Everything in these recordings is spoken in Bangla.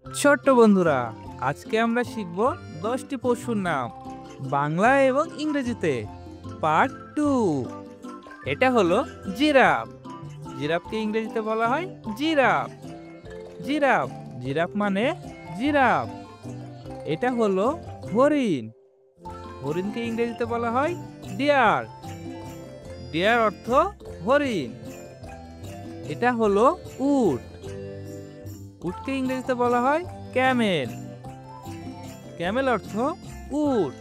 ছোট্ট বন্ধুরা, আজকে আমরা শিখব 10টি পশুর নাম বাংলা এবং ইংরেজিতে। পার্ট 2। এটা হলো জিরাফ। জিরাফকে ইংরেজিতে বলা হয় জিরাফ। জিরাফ জিরাফ মানে জিরাফ। এটা হলো হরিণ। হরিণকে ইংরেজিতে বলা হয় ডিয়ার। ডিয়ার অর্থ হরিণ। এটা হলো উট। উটকে ইংরেজিতে বলা হয় ক্যামেল। ক্যামেল অর্থ উট।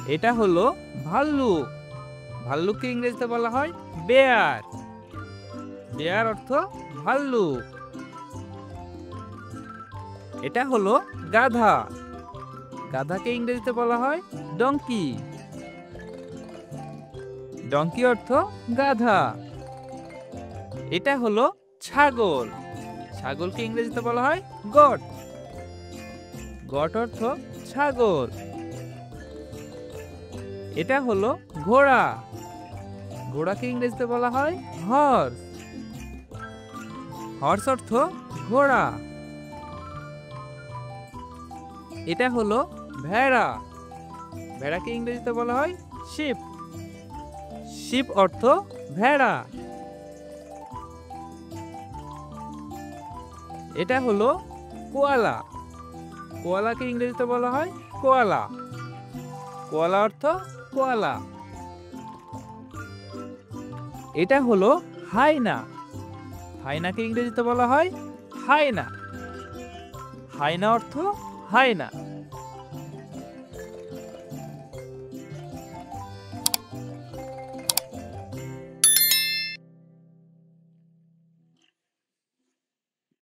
এটা হলো ভাল্লুক। ভাল্লুককে ইংরেজিতে বলা হয় বেয়ার। বেয়ার অর্থ ভাল্লুক। এটা হলো গাধা। গাধাকে ইংরেজিতে বলা হয় ডঙ্কি। ডঙ্কি অর্থ গাধা। এটা হলো ছাগল। ছাগলকে ইংরেজিতে বলা হয় গট। গট অর্থ ছাগল। এটা হলো ঘোড়া। ঘোড়াকে ইংরেজিতে বলা হয় হর্স। হর্স অর্থ ঘোড়া। এটা হলো ভেড়া। ভেড়াকে ইংরেজিতে বলা হয় শিপ। শিপ অর্থ ভেড়া। এটা হলো কোয়ালা। কোয়ালাকে ইংরেজিতে বলা হয় কোয়ালা। কোয়ালা অর্থ কোয়ালা। এটা হলো হায়না। হায়নাকে ইংরেজিতে বলা হয় হায়না। হায়না অর্থ হায়না।